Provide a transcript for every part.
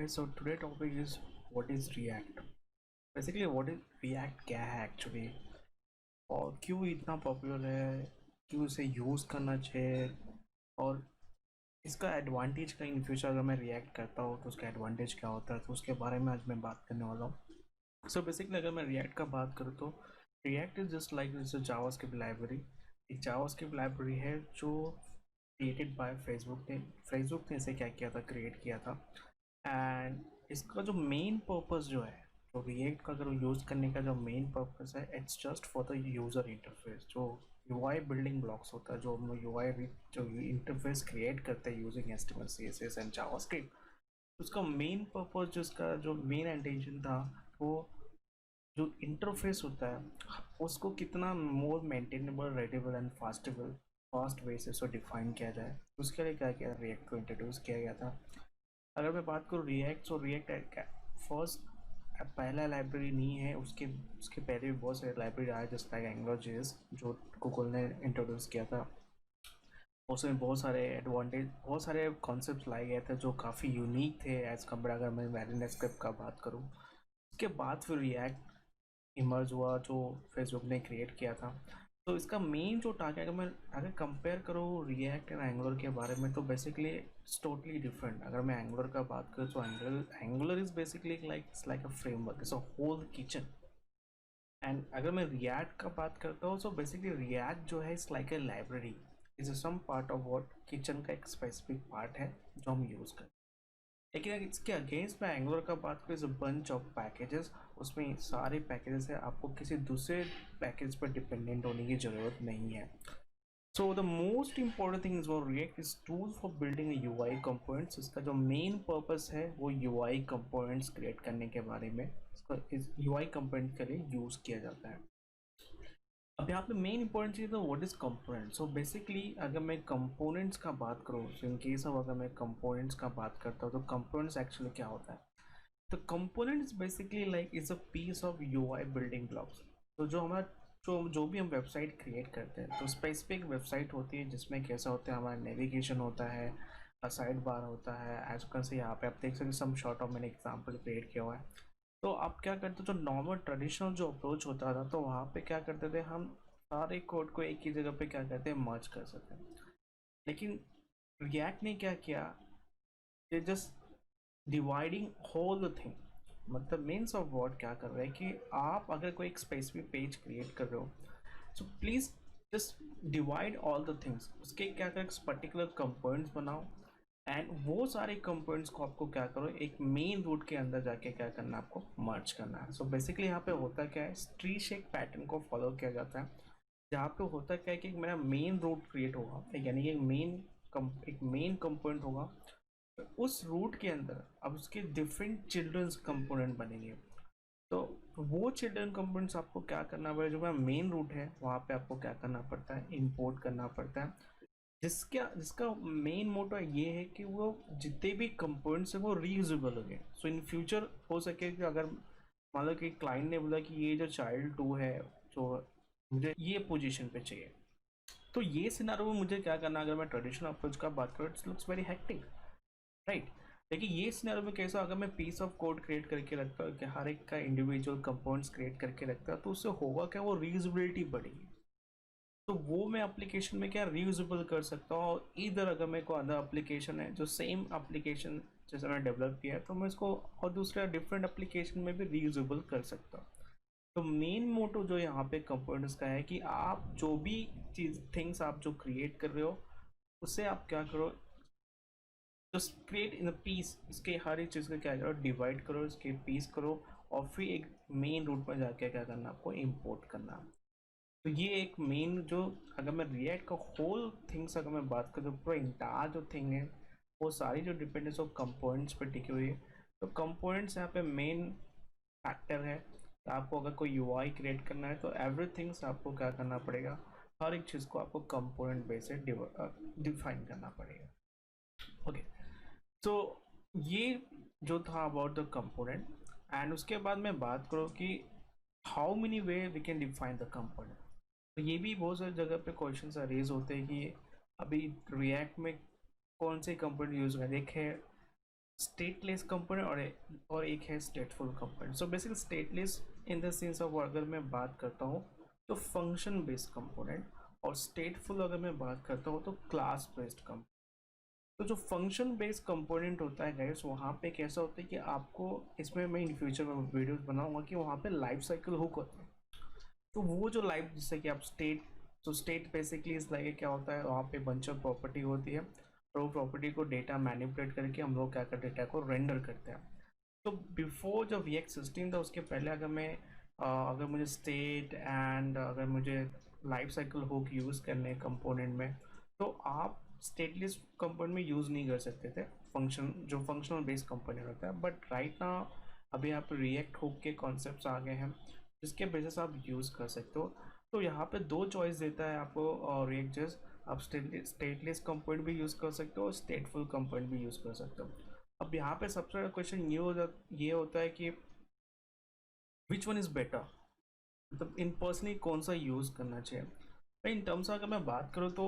guys, so today topic is what is React. Basically what is React क्या है actually और क्यों इतना पॉपुलर है, क्यों इसे यूज़ करना चाहिए और इसका एडवांटेज का इन फ्यूचर अगर मैं रिएक्ट करता हूँ तो उसका एडवांटेज क्या होता है, तो उसके बारे में आज मैं बात करने वाला हूँ। सो बेसिकली अगर मैं रिएक्ट का बात करूँ तो react is just like it's JavaScript library. एक जावास्क्रिप्ट लाइब्रेरी है जो क्रिएटेड बाय फेसबुक ने इसे क्या किया था, क्रिएट किया था। एंड इसका जो मेन पर्पस जो है, तो रिएक्ट का अगर यूज़ करने का जो मेन पर्पस है, it's just for the user interface. जो यूआई बिल्डिंग ब्लॉक्स होता है, जो हम यूआई जो इंटरफेस क्रिएट करते हैं using HTML CSS and JavaScript, उसका मेन पर्पस, जिसका जो मेन इंटेंशन था, वो जो इंटरफेस होता है उसको कितना मोर maintainable, readable and fast way से उसको डिफाइन किया जाए। उसके लिए क्या किया, रिएक्ट को इंट्रोड्यूस किया गया था। अगर मैं बात करूँ रिएक्ट, तो रिएक्ट फर्स्ट पहला लाइब्रेरी नहीं है, उसके उसके पहले भी बहुत सारे लाइब्रेरी आए, जैसे लाइक एंग्लो.जेएस जो गूगल ने इंट्रोड्यूस किया था। उसमें बहुत सारे एडवांटेज, बहुत सारे कॉन्सेप्ट लाए गए थे जो काफ़ी यूनिक थे एज़ कम्पेयर, अगर मैं वेरिएंट स्क्रिप्ट का बात करूँ। उसके बाद फिर रिएक्ट इमर्ज हुआ जो फेसबुक ने क्रिएट किया था। तो इसका मेन जो टारगेट, अगर कंपेयर करो रिएक्ट एंड एंगुलर के बारे में, तो बेसिकली इट्स टोटली डिफरेंट। अगर मैं एंगुलर का बात करूँ तो Angular is basically like it's like a framework, it's a whole kitchen. And अगर मैं रिएक्ट का बात करता हूँ, तो बेसिकली रिएक्ट जो है it's like a library, is some part of what kitchen का एक स्पेसिफिक पार्ट है जो हम यूज़ करते हैं। लेकिन अगर इसके अगेंस्ट मैं एंगुलर का बात करूँ, is a bunch of packages. उसमें सारे पैकेजेस है, आपको किसी दूसरे पैकेज पर डिपेंडेंट होने की ज़रूरत नहीं है। So the most important thing is वो React is tool for building UI components. इसका जो मेन पर्पस है वो यू आई कंपोनेंट्स क्रिएट करने के बारे में, इसका इस यू आई कंपोनेंट के लिए यूज़ किया जाता है। अब यहाँ पे मेन इंपॉर्टेंट चीज़ है what is component. So basically अगर मैं कंपोनेंट्स का बात करूँ, सो इन केस ऑफ अगर मैं कंपोनेंट्स का बात करता हूँ, तो कंपोनेंट्स एक्चुअली क्या होता है। तो components basically like is a piece of UI building blocks. तो जो हमारा जो भी हम वेबसाइट क्रिएट करते हैं, तो स्पेसिफिक वेबसाइट होती है जिसमें कैसा होता है, हमारा नेविगेशन होता है, साइड बार होता है। एज कैन से यहाँ पे आप देख सकते हैं, सम शॉर्ट ऑफ मैंने एग्जाम्पल क्रिएट किया हुआ है। तो आप क्या करते, जो नॉर्मल ट्रेडिशनल जो अप्रोच होता था, तो वहाँ पे क्या करते थे हम, सारे कोड को एक ही जगह पे क्या करते हैं, मर्ज कर सकते हैं। लेकिन रिएक्ट ने क्या किया, ये just dividing whole the thing. मतलब मीन्स ऑफ वर्ड क्या कर रहे हैं कि आप अगर कोई एक स्पेसिफिक पेज क्रिएट कर रहे हो, so please just divide all the things. उसके क्या कर पर्टिकुलर कंपोनेंट्स बनाओ, एंड वो सारे कंपोनेंट्स को आपको क्या करो, एक मेन रूट के अंदर जाके क्या करना है, आपको मर्ज करना है। सो बेसिकली यहाँ पे होता क्या है, ट्री शेक पैटर्न को फॉलो किया जाता है, जहाँ पे होता क्या है कि मेरा मेन रूट क्रिएट होगा, यानी कि एक मेन कंपोनेंट होगा। उस रूट के अंदर अब उसके डिफरेंट चिल्ड्रंस कंपोनेंट बनेंगे। तो वो चिल्ड्रन कंपोनेंट्स आपको क्या करना पड़ेगा, जो मेन रूट है वहाँ पे आपको क्या करना पड़ता है, इंपोर्ट करना पड़ता है। जिसका मेन मोटो ये है कि वो जितने भी कंपोनेंट्स हैं वो रीयूजेबल हो गए। सो इन फ्यूचर हो सके कि अगर मान लो कि क्लाइंट ने बोला कि ये जो चाइल्ड 2 है, जो मुझे ये पोजीशन पे चाहिए, तो ये सिनारियो में मुझे क्या करना, अगर मैं ट्रेडिशनल अप्रोच का बात करूँ, it's looks very hectic, right. लेकिन ये सिनेरियो में कैसा, अगर मैं पीस ऑफ कोड क्रिएट करके रखता हूँ कि हर एक का इंडिविजुअल कंपोनेंट्स क्रिएट करके रखता है, तो उससे होगा क्या, वो रीयूजेबिलिटी बढ़ेगी। तो वो मैं एप्लीकेशन में क्या रीयूजेबल कर सकता हूँ। और इधर अगर मेरे को अदर एप्लीकेशन है जो सेम एप्लीकेशन जैसे मैंने डेवलप किया है, तो मैं इसको और दूसरा डिफरेंट एप्लीकेशन में भी रीयूजेबल कर सकता हूँ। तो मेन मोटो जो यहाँ पे कंपोनेंट्स का है कि आप जो भी चीज़ थिंग्स आप जो क्रिएट कर रहे हो, उससे आप क्या करो, जस्ट क्रिएट इन पीस, इसके हर एक चीज़ को क्या करो, डिवाइड करो, इसके पीस करो, और फिर एक मेन रूट पर जाके क्या करना, आपको इम्पोर्ट करना। तो ये एक मेन जो, अगर मैं रिएक्ट का होल थिंग्स अगर मैं बात करूँ, पूरा इंटायर जो थिंग है, वो सारी जो डिपेंडेंस ऑफ कंपोनेंट्स पर टिकी हुई है। तो कंपोनेंट्स यहाँ पे मेन फैक्टर है। तो आपको अगर कोई यूआई क्रिएट करना है, तो एवरीथिंग्स आपको क्या करना पड़ेगा, हर एक चीज़ को आपको कंपोनेंट बेस से डिफाइन करना पड़ेगा। ओके, तो ये जो था अबाउट द कंपोनेंट। एंड उसके बाद मैं बात करूँ कि how many way we can define the component. तो ये भी बहुत सारी जगह पे क्वेश्चन रेज होते हैं कि अभी रिएक्ट में कौन से कंपोनेंट यूज़ करें। देखें, स्टेटलेस कंपोनेंट और एक है stateful component. So basically stateless in the sense of अगर मैं बात करता हूँ तो फंक्शन बेस्ड कंपोनेंट, और स्टेटफुल अगर मैं बात करता हूँ तो क्लास बेस्ड कंपोनेंट। तो जो फंक्शन बेस्ड कंपोनेंट होता है गाइस, वहाँ पे कैसा होता है कि आपको, इसमें मैं इन फ्यूचर में वीडियोस बनाऊंगा कि वहाँ पे लाइफ साइकिल हुक होता है। तो वो जो लाइफ, जैसे कि आप स्टेट, तो स्टेट बेसिकली इस लाइक क्या होता है, वहाँ पे बंच ऑफ प्रॉपर्टी होती है, और वो प्रॉपर्टी को डेटा मैनिपुलेट करके हम लोग क्या करते हैं, डेटा को रेंडर करते हैं। तो बिफोर जब React 16 था, उसके पहले अगर मैं अगर मुझे स्टेट एंड अगर मुझे लाइफ साइकिल हुक यूज़ करने कंपोनेंट में, तो आप स्टेटलेस कंपोनेंट में यूज़ नहीं कर सकते थे फंक्शन, जो फंक्शनल बेस्ड कंपोनेंट होता है। बट राइट नाउ अभी यहाँ पे रिएक्ट हुक के कॉन्सेप्ट्स आ गए हैं जिसके बेसिस आप यूज़ कर सकते हो। तो यहाँ पे दो चॉइस देता है आपको और रिएक्ट जस्ट, आप स्टेटलेस कंपोनेंट भी यूज़ कर सकते हो और स्टेटफुल कंपोनेंट भी यूज़ कर सकते हो। अब यहाँ पे सबसे बड़ा क्वेश्चन ये होता है कि विच वन इज़ बेटर, मतलब इन पर्सनली कौन सा यूज़ करना चाहिए। भाई इन टर्म्स अगर मैं बात करूँ तो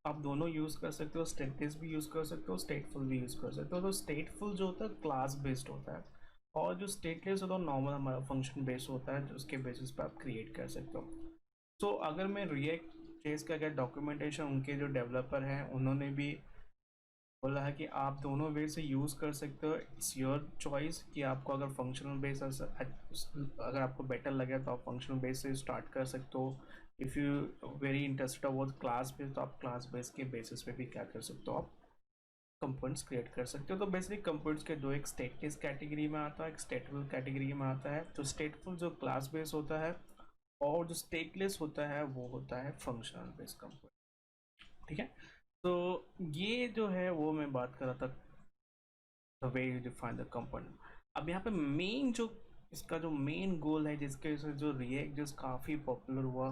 आप दोनों यूज़ कर सकते हो, स्टेटलेस भी यूज़ कर सकते हो, स्टेटफुल भी यूज़ कर सकते हो। तो स्टेटफुल जो होता है क्लास बेस्ड होता है, और जो स्टेटलेस होता है नॉर्मल हमारा फंक्शन बेस्ड होता है, उसके बेसिस पे आप क्रिएट कर सकते हो। तो अगर मैं रिएक्ट जेस का अगर डॉक्यूमेंटेशन, उनके जो डेवलपर हैं उन्होंने भी बोला है कि आप दोनों वे से यूज़ कर सकते हो, इट्स योर चॉइस कि आपको अगर फंक्शनल बेस अगर आपको बेटर लगे तो आप फंक्शनल बेस से स्टार्ट कर सकते हो। If you very interested about class base, तो आप क्लास बेस के बेसिस पे भी क्या कर सकते हो, आप कंपोनेंट्स क्रिएट कर सकते हो। तो बेसिकली कंपोनेंट्स के दो, एक स्टेटलेस कैटेगरी में आता है, एक स्टेटफुल कैटेगरी में आता है। तो स्टेटफुल जो क्लास बेस होता है, और जो स्टेटलेस होता है वो होता है फंक्शनल बेस कंपोनेंट। ठीक है, तो ये जो है वो मैं बात कर रहा था, the way you define the component. अब यहाँ पे मेन जो इसका जो मेन गोल है, जिसके वजह से जो रिएक्ट जस्ट काफ़ी पॉपुलर हुआ,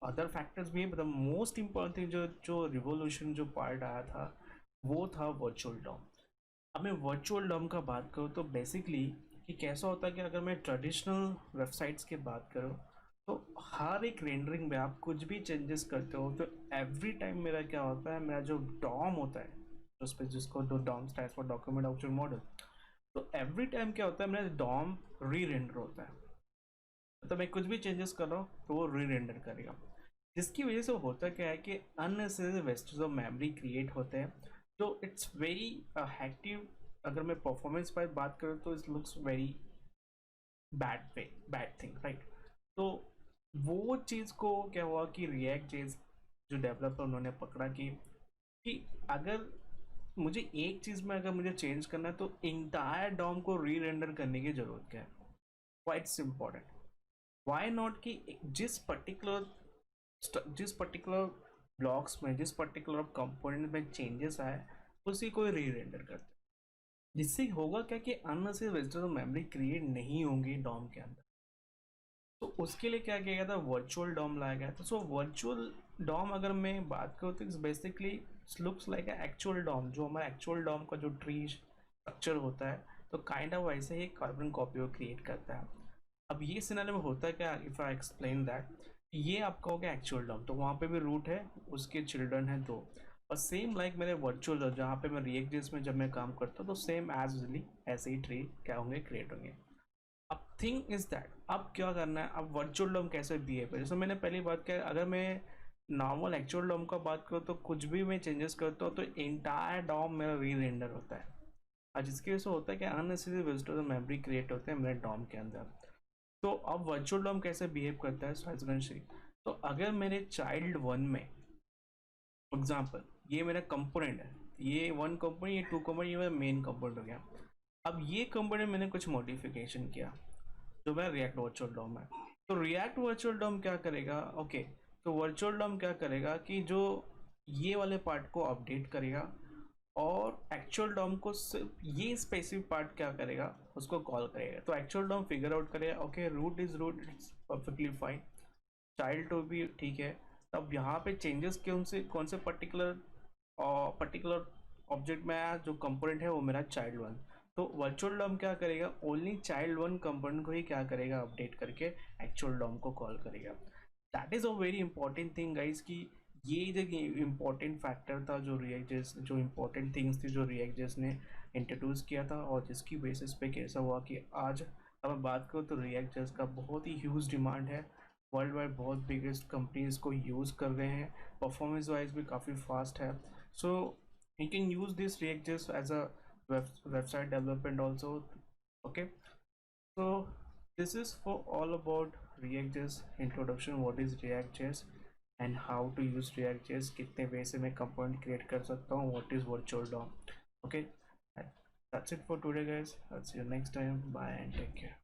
अदर फैक्टर्स भी है, but the most important thing जो जो रिवोल्यूशन जो पार्ट आया था वो था वर्चुअल डॉम। अब मैं वर्चुअल डॉम का बात करूँ तो बेसिकली कि कैसा होता है कि अगर मैं ट्रेडिशनल वेबसाइट्स की बात करूँ तो हर एक रेंडरिंग में आप कुछ भी चेंजेस करते हो तो एवरी टाइम मेरा क्या होता है, मेरा जो डॉम होता है, उस पर जिसको दो DOM stands for document object model, तो एवरी टाइम क्या होता है, मेरा डॉम री रेंडर होता है। मतलब मैं कुछ भी चेंजेस कर रहा हूँ तो वो री रेंडर करेगा, जिसकी वजह से होता क्या है कि unnecessary wastage of memory create होते हैं। तो इट्स वेरी हैक्टिव। अगर मैं परफॉर्मेंस पर बात करूँ तो it looks very bad way, bad thing, right. तो वो चीज़ को क्या हुआ कि रिएक्ट जेस जो डेवलपर उन्होंने पकड़ा कि अगर मुझे एक चीज़ में अगर मुझे चेंज करना है तो इंटायर डॉम को री रेंडर करने की ज़रूरत क्या है, क्वाइट इम्पॉर्टेंट। वाई नॉट कि जिस पर्टिकुलर ब्लॉक्स में, जिस पर्टिकुलर कंपोनेंट में चेंजेस आए उसी को री रेंडर करते हैं, जिससे होगा क्या कि अननेसेसरी वेजिटेबल मेमोरी क्रिएट नहीं होंगी डॉम के अंदर। तो उसके लिए क्या किया गया था, वर्चुअल डॉम लाया गया था। सो वर्चुअल डॉम अगर मैं बात करूँ तो basically looks like actual DOM, जो हमारा एक्चुअल डॉम का जो ट्री स्ट्रक्चर होता है, तो काइंड ऑफ वैसे ही कार्बन कॉपी को क्रिएट करता है। अब ये सिनेरियो में होता है क्या, इफ आई एक्सप्लेन दैट, ये आपका हो गया एक्चुअल डॉम, तो वहाँ पे भी रूट है, उसके चिल्ड्रन है दो, और सेम लाइक मेरे वर्चुअल डॉम जहाँ पे मैं रिएक्ट जेस में जब मैं काम करता हूँ तो सेम एज यूजली ऐसे ही ट्री क्या होंगे, क्रिएट होंगे। अब थिंग इज दैट अब क्या करना है, अब वर्चुअल डॉम कैसे बिहेव है, जैसे मैंने पहली बात किया, अगर मैं नॉर्मल एक्चुअल डॉम का बात करूँ तो कुछ भी मैं चेंजेस करता हूँ तो इंटायर डॉम मेरा री रेंडर होता है, और जिसकी वजह से होता है कि अननेसेसरी विजिटर्स मेमोरी क्रिएट होते हैं मेरे डॉम के अंदर। तो अब वर्चुअल डॉम कैसे बिहेव करता है साइजगंशी, तो अगर मेरे चाइल्ड वन में एग्जाम्पल ये मेरा कंपोनेंट है, ये वन कंपोनेंट, ये टू कंपोनेंट, ये मेरा मेन कंपोनेंट हो गया। अब ये कंपोनेंट मैंने कुछ मॉडिफिकेशन किया जो मेरा रिएक्ट वर्चुअल डॉम है, तो रिएक्ट वर्चुअल डॉम क्या करेगा, ओके, तो वर्चुअल डॉम क्या करेगा कि जो ये वाले पार्ट को अपडेट करेगा, और एक्चुअल डॉम को सिर्फ ये स्पेसिफिक पार्ट क्या करेगा, उसको कॉल करेगा। तो एक्चुअल डॉम फिगर आउट करेगा, okay root is root, it's perfectly fine, child two भी ठीक है। तब यहाँ पे चेंजेस कौन से पर्टिकुलर ऑब्जेक्ट में आया, जो कंपोनेंट है वो मेरा चाइल्ड वन, तो वर्चुअल डॉम क्या करेगा, ओनली चाइल्ड वन कंपोनेंट को ही क्या करेगा, अपडेट करके एक्चुअल डॉम को कॉल करेगा। That is a very important thing guys कि ये जो इम्पोर्टेंट फैक्टर था जो रिएक्ट जेस, जो इम्पोर्टेंट थिंग्स थी जो रिएक्ट जेस ने इंट्रोड्यूस किया था, और जिसकी बेसिस पे कैसा हुआ कि आज अगर बात करो तो रिएक्ट जेएस का बहुत ही ह्यूज डिमांड है वर्ल्ड वाइड। बहुत बिगेस्ट कंपनीज को यूज़ कर रहे हैं, परफॉर्मेंस वाइज भी काफ़ी फास्ट है। So you can use this React JS as a website development also. Okay, so this is for all about react.js introduction, what is react.js and how to use react.js, कितने वे से मैं component create कर सकता हूँ, what is virtual DOM. Okay, that's it for today guys. I'll see you next time. Bye and take care.